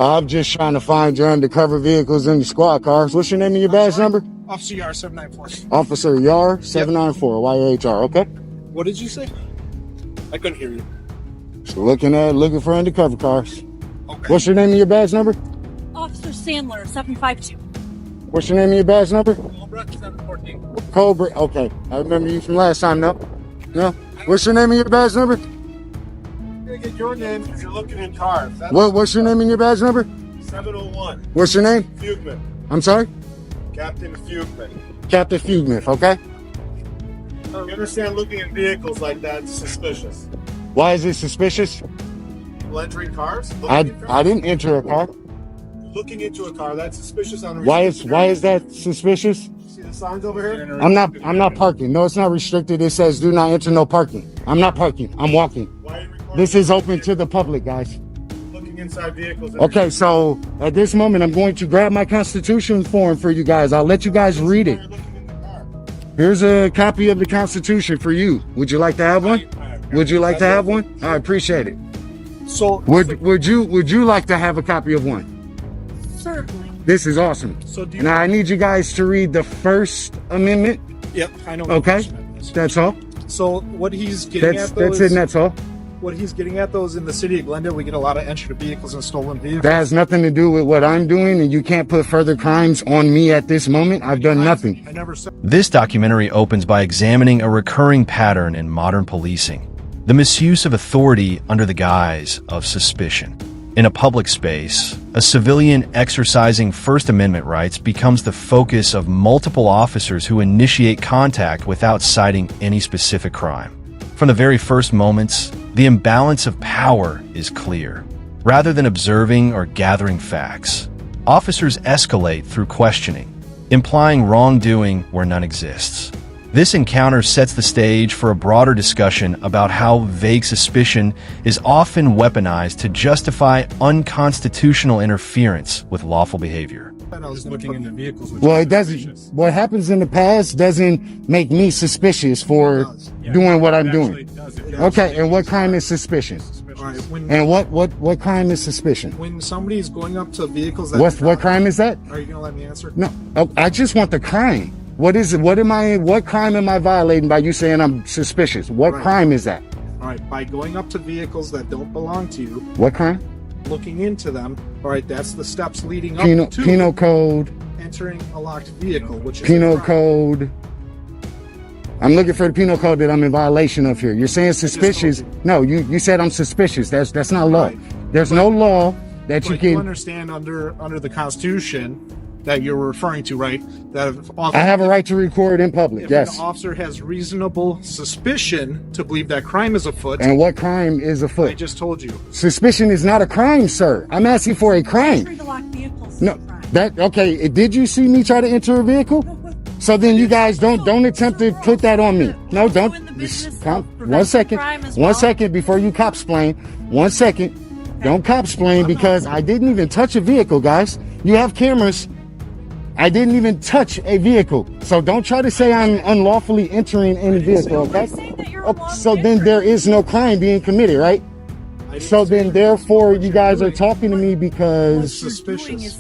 I'm just trying to find your undercover vehicles in the squad cars. What's your name and your badge number? Officer Yar 794. Officer Yar 794, YAHR, okay? What did you say? I couldn't hear you. So looking for undercover cars. Okay. What's your name and your badge number? Officer Sandler 752. What's your name and your badge number? Cobra 714. Cobra, okay. I remember you from last time, no? No? What's your name and your badge number? You're gonna get your name if you're looking in cars. What's your name and your badge number? 701. What's your name? Fugman. I'm sorry? Captain Fugman. Captain Fugman, okay? You understand looking at vehicles like that is suspicious. Why is it suspicious? People entering cars? I didn't enter a car. Looking into a car, that's suspicious on a Why is that suspicious? See the signs over here? I'm not parking. No, it's not restricted. It says do not enter, no parking. I'm not parking. I'm walking. Why are you recording? This is open to the public, guys. Looking inside vehicles. Okay, so at this moment, I'm going to grab my Constitution form for you guys. I'll let you guys read it. Looking in the car. Here's a copy of the Constitution for you. Would you like to have one? Would you like to have one? I appreciate it. So Would you like to have a copy of one? Certainly. This is awesome. So do you, Now I need you guys to read the First Amendment. Yep, I know. Okay, that's all. So what he's getting That's at though it. is And that's all. what he's getting at though is in the city of Glendale we get a lot of entry to vehicles and stolen vehicles. That has nothing to do with what I'm doing, and you can't put further crimes on me at this moment. I've done nothing. I never said. This documentary opens by examining a recurring pattern in modern policing: the misuse of authority under the guise of suspicion. In a public space, a civilian exercising First Amendment rights becomes the focus of multiple officers who initiate contact without citing any specific crime. From the very first moments, the imbalance of power is clear. Rather than observing or gathering facts, officers escalate through questioning, implying wrongdoing where none exists. This encounter sets the stage for a broader discussion about how vague suspicion is often weaponized to justify unconstitutional interference with lawful behavior. I was looking into vehicles. Well, it doesn't. What happens in the past doesn't make me suspicious for doing what I'm doing. Okay, and what crime is suspicion? All right, when, And what crime is suspicion? when somebody is going up to vehicles that What crime is that? Are you gonna let me answer? No, I just want the crime. What is it? What crime am I violating by you saying I'm suspicious? What Right. crime is that? All right, by going up to vehicles that don't belong to you, What crime? looking into them. All right, that's the steps leading up to Penal code. entering a locked vehicle, which is Penal a crime. code. I'm looking for the penal code that I'm in violation of here. You're saying suspicious. No, you said I'm suspicious. That's not law. Right. There's no law that you But you can. understand under the Constitution that you're referring to, right? That if I have a right to record in public. if Yes. an officer has reasonable suspicion to believe that crime is afoot, And what crime is I afoot? just told you. Suspicion is not a crime, sir. I'm asking for a crime. Entry to locked vehicles is No, a crime. that okay. Did you see me try to enter a vehicle? So then you guys don't attempt to put that on me. No, don't. In the business of One preventing second. crime as 1 well. second before you cop explain. 1 second. Don't cop explain because I didn't even touch a vehicle, guys. You have cameras. I didn't even touch a vehicle. So don't try to say I'm unlawfully entering any vehicle, okay? I'm saying that you're Oh, so then there is no crime being committed, right? I didn't So say then that. therefore What you you're guys are doing- talking to me because What you're doing suspicious.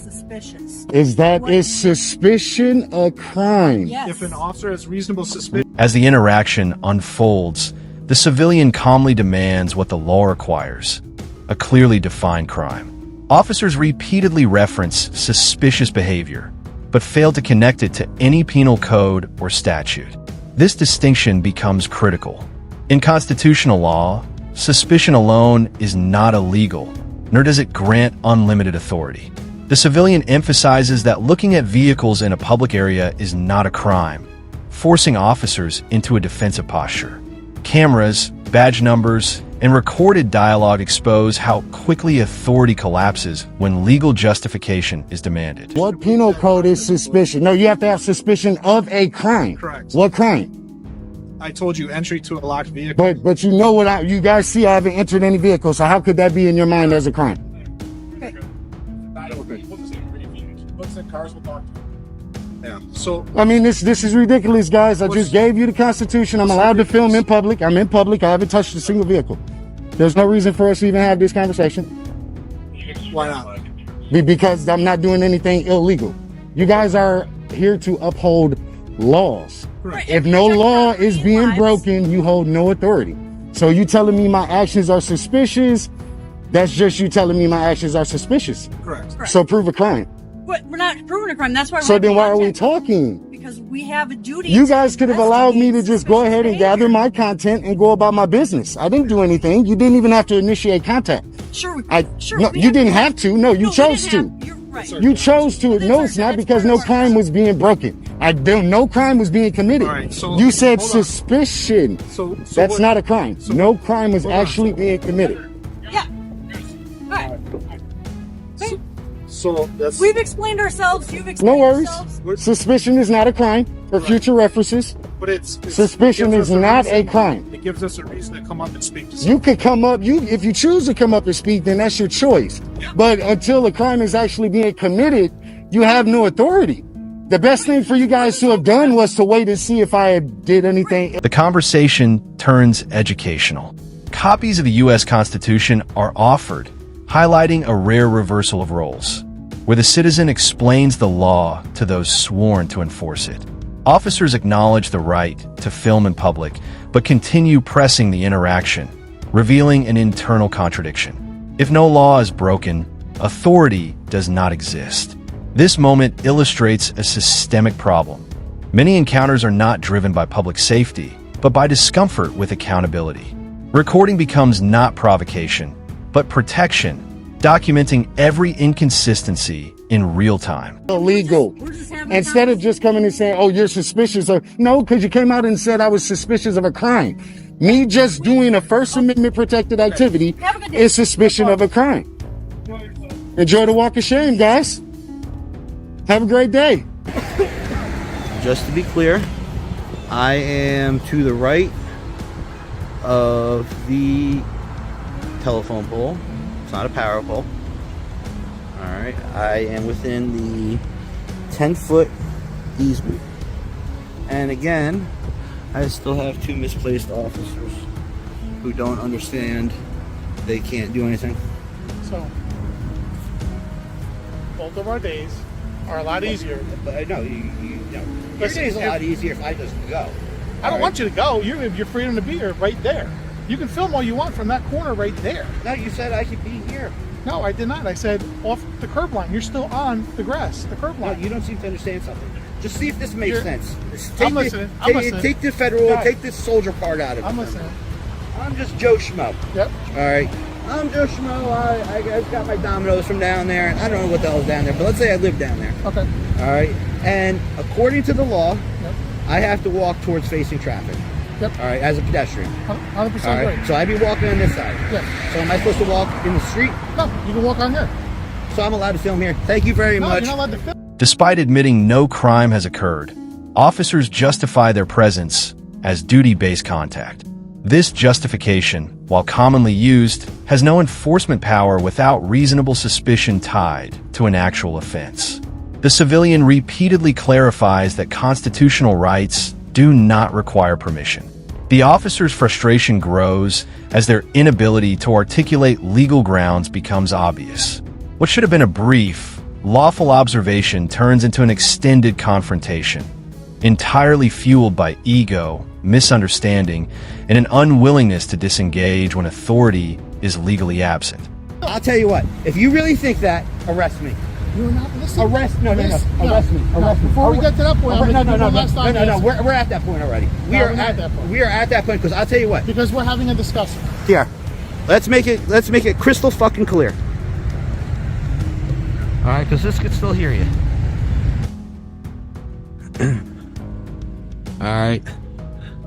is suspicious. is suspicion a crime? Yes. If an officer has reasonable suspicion, As the interaction unfolds, the civilian calmly demands what the law requires: a clearly defined crime. Officers repeatedly reference suspicious behavior, but fail to connect it to any penal code or statute. This distinction becomes critical. In constitutional law, suspicion alone is not illegal, nor does it grant unlimited authority. The civilian emphasizes that looking at vehicles in a public area is not a crime, forcing officers into a defensive posture. Cameras, badge numbers, and recorded dialogue expose how quickly authority collapses when legal justification is demanded. What penal code is suspicion? No, you have to have suspicion of a crime. Correct. What crime? I told you entry to a locked vehicle. But you know what you guys see I haven't entered any vehicle, so how could that be in your mind as a crime? Looks at cars will talk to you. Yeah. So I mean, this is ridiculous, guys. I just gave you the Constitution. I'm allowed to film in public. I'm in public. I haven't touched a single vehicle. There's no reason for us to even have this conversation. why not? because I'm not doing anything illegal. You guys are here to uphold laws. Right, If and no protect law our is own being lives. broken, you hold no authority. So you telling me my actions are suspicious, that's just you telling me my actions are suspicious. Correct. Correct. So prove a crime. But we're not proving a crime. That's why. So we're then why are we having talking? contact, because we have a duty. You to guys could have allowed me to just go investigate ahead and suspicious gather behavior. my content and go about my business. I didn't do anything. You didn't even have to initiate contact. Sure, we. No, you didn't have to. No, you we chose didn't to. You're right. You chose to. That's No, our- it's not that's because part no of our crime job. was being broken. No crime was being committed. All right, so You said hold on. suspicion. So That's what- not a crime. so- No crime was hold on. actually being committed. Yeah. All right. So that's We've explained ourselves. You've No explained worries. yourselves. Suspicion is not a crime. For future references, But it's suspicion it gives is us not a reason- crime. It gives us a reason to come up and speak to You could come up, if you choose to come up and speak, then that's your choice. But until a crime is actually being committed, you have no authority. The best thing for you guys to have done was to wait and see if I did anything. The conversation turns educational. Copies of the U.S. Constitution are offered, highlighting a rare reversal of roles, where the citizen explains the law to those sworn to enforce it. Officers acknowledge the right to film in public, but continue pressing the interaction, revealing an internal contradiction. If no law is broken, authority does not exist. This moment illustrates a systemic problem. Many encounters are not driven by public safety, but by discomfort with accountability. Recording becomes not provocation, but protection, documenting every inconsistency in real time. Illegal. We're just having a Instead of just coming and saying, oh, you're suspicious of, no, because you came out and said I was suspicious of a crime. Me just doing a First Amendment protected activity Have a good day. is suspicion of a crime. Enjoy the walk of shame, guys. Have a great day. Just to be clear, I am to the right of the telephone pole. It's not a power pole. Alright, I am within the 10-foot easement. And again, I still have two misplaced officers who don't understand they can't do anything. So both of our days are a lot easier. But I know, your Listen, day's a lot easier if I just go. I don't want you to go. You have your freedom to be here right there. You can film all you want from that corner right there. No, you said I could be here. No, I did not. I said off the curb line. You're still on the grass, the curb No, line. you don't seem to understand something. Just see if this makes You're- sense. I'm listening. I'm listening. Take the federal, Guys. take this soldier part out of it. I'm listening. I'm just Joe Schmo. Yep. All right. I'm Joe Schmo. I got my dominoes from down there, and I don't know what the hell's down there, but let's say I live down there. Okay. All right. And according to the law, Yep. I have to walk towards facing traffic. Yep. All right, as a pedestrian. 100% All right. right. So I'd be walking on this side. Yes. So am I supposed to walk in the street? No, you can walk on here. So I'm allowed to film here. Thank you very No, much. you're not allowed to film. Despite admitting no crime has occurred, officers justify their presence as duty-based contact. This justification, while commonly used, has no enforcement power without reasonable suspicion tied to an actual offense. The civilian repeatedly clarifies that constitutional rights do not require permission. The officer's frustration grows as their inability to articulate legal grounds becomes obvious. What should have been a brief, lawful observation turns into an extended confrontation, entirely fueled by ego, misunderstanding, and an unwillingness to disengage when authority is legally absent. I'll tell you what. If you really think that, arrest me. You're not listening. Arrest no. Arrest me. No, Arrest me. before we get to that point, I'm No. gonna do one last time. We're at that point already. No, we're not at that point. We are at that point because I'll tell you what. Because we're having a discussion. Here, let's make it crystal fucking clear. All right, because this could still hear you. All right,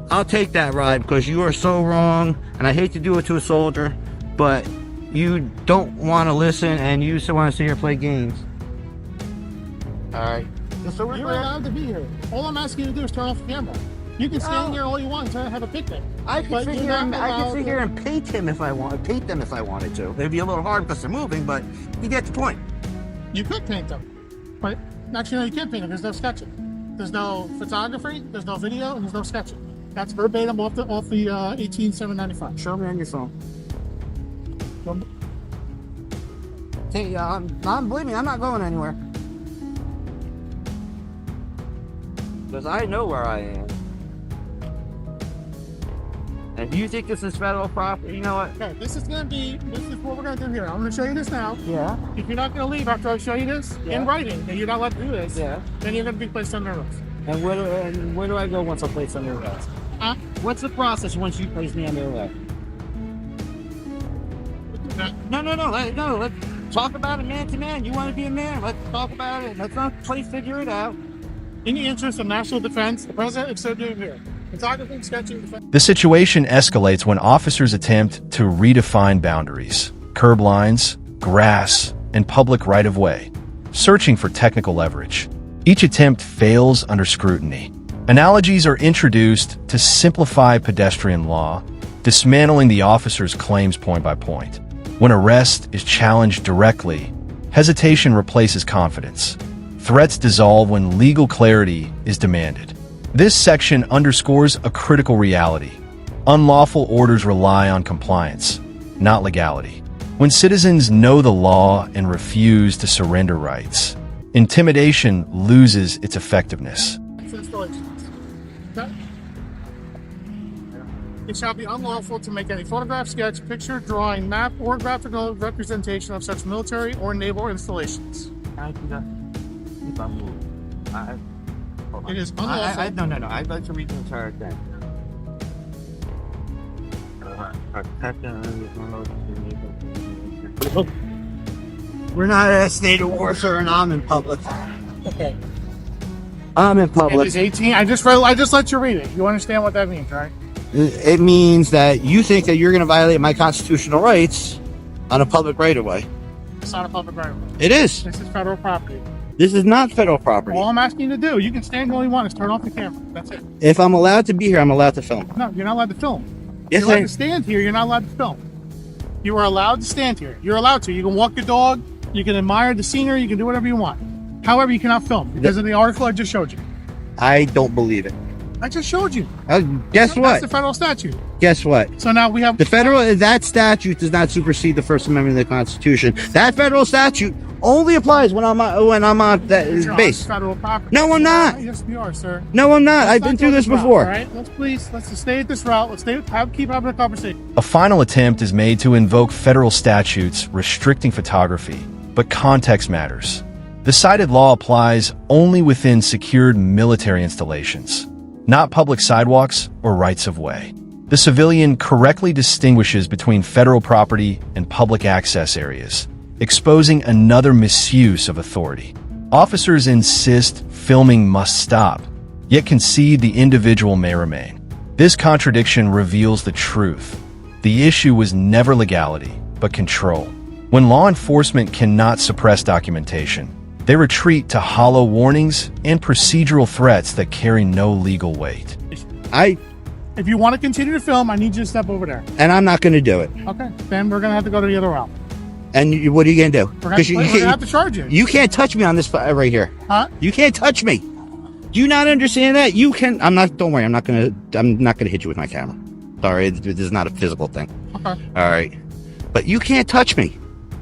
I'll take that ride because you are so wrong, and I hate to do it to a soldier, but you don't want to listen, and you still want to sit here and play games. All right. So we're You're allowed to be here. All I'm asking you to do is turn off the camera. You can stand here all you want and try to have a picnic. I But could sit you're here not and I could allowed sit to- here and paint them if I wanted to. It'd be a little hard because they're moving, but you get the point. You could paint them, but actually, no, you can't paint them. There's no sketching. There's no photography. There's no video, and there's no sketching. That's verbatim off the 18795. Show me on your phone. Believe me, I'm not going anywhere. Because I know where I am. And if you think this is federal property, you know what? Okay, this is what we're gonna do here. I'm gonna show you this now. Yeah. If you're not gonna leave after I show you this in writing, and you're not allowed to do this, then you're gonna be placed under arrest. And where do I go once I'm placed under arrest? Huh? What's the process once you place me under arrest? No. Let's talk about it man to man. You want to be a man? Let's talk about it. Let's not figure it out. In the interest of national defense, the president is so doing here. Photography, sketching, defense. The situation escalates when officers attempt to redefine boundaries, curb lines, grass, and public right-of-way, searching for technical leverage. Each attempt fails under scrutiny. Analogies are introduced to simplify pedestrian law, dismantling the officer's claims point by point. When arrest is challenged directly, hesitation replaces confidence. Threats dissolve when legal clarity is demanded. This section underscores a critical reality. Unlawful orders rely on compliance, not legality. When citizens know the law and refuse to surrender rights, intimidation loses its effectiveness. It shall be unlawful to make any photograph, sketch, picture, drawing, map, or graphical representation of such military or naval installations. It is unlawful. No. I'd like to read the entire thing. We're not at a state of war, sir, and I'm in public. Okay. I'm in It public. is 18. I just let you read it. You understand what that means, right? It means that you think that you're going to violate my constitutional rights on a public right-of-way. It's not a public right of way. It is. This is federal property. This is not federal property. All I'm asking you to do, you can stand all you want, is turn off the camera. That's it. If I'm allowed to be here, I'm allowed to film. No, you're not allowed to film. Yes, You're allowed I to stand here. You're not allowed to film. You are allowed to stand here. You're allowed to. You can walk your dog. You can admire the scenery. You can do whatever you want. However, you cannot film because of the article I just showed you. I don't believe it. I just showed you. Guess That's what? the federal statute. Guess what? So now we have The federal, that statute does not supersede the First Amendment of the Constitution. That federal statute only applies when I'm on that You're on base. federal property. No, I'm not. Yes, we are, sir. No, I'm not. I've Let's been not through go this route, before. All right, let's just stay at this route. Let's keep having a conversation. A final attempt is made to invoke federal statutes restricting photography, but context matters. The cited law applies only within secured military installations, not public sidewalks or rights-of-way. The civilian correctly distinguishes between federal property and public access areas, exposing another misuse of authority. Officers insist filming must stop, yet concede the individual may remain. This contradiction reveals the truth. The issue was never legality, but control. When law enforcement cannot suppress documentation, they retreat to hollow warnings and procedural threats that carry no legal weight. If you want to continue to film, I need you to step over there. And I'm not going to do it. Okay. Then we're gonna have to go to the other route. And what are you going to do? We're gonna have to charge you. You can't touch me on this right here. Huh? You can't touch me. Do you not understand that? You can. I'm not. Don't worry. I'm not gonna hit you with my camera. Sorry, this is not a physical thing. Okay. All right. But you can't touch me.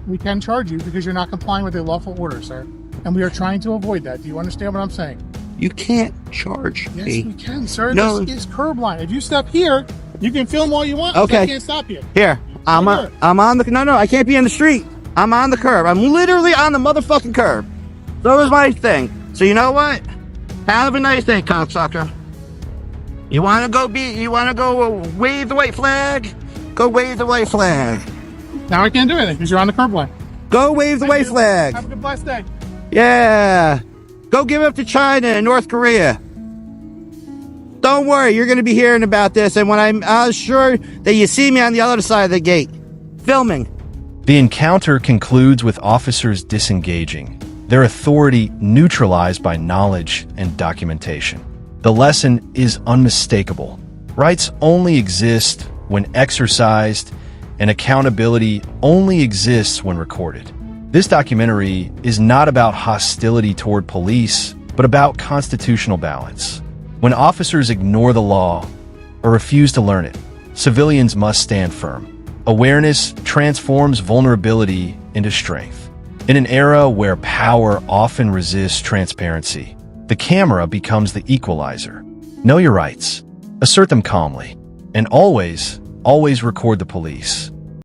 We can charge you because you're not complying with a lawful order, sir. And we are trying to avoid that. Do you understand what I'm saying? You can't charge Yes, me. we can, sir. No. This is curb line. If you step here, you can film all you want. Okay. I can't stop you. Here. I'm on the. No. I can't be in the street. I'm on the curb. I'm literally on the motherfucking curb. So is my thing. So you know what? Have a nice day, cocksucker. You want to go wave the white flag? Go wave the white flag. Now I can't do anything because you're on the curb line. Go wave the white flag. Have a good blessed day. Yeah. Go give up to China and North Korea. Don't worry, you're going to be hearing about this. And when I'm sure that you see me on the other side of the gate, filming. The encounter concludes with officers disengaging, their authority neutralized by knowledge and documentation. The lesson is unmistakable. Rights only exist when exercised, and accountability only exists when recorded. This documentary is not about hostility toward police, but about constitutional balance. When officers ignore the law or refuse to learn it, civilians must stand firm. Awareness transforms vulnerability into strength. In an era where power often resists transparency, the camera becomes the equalizer. Know your rights, assert them calmly, and always record the police.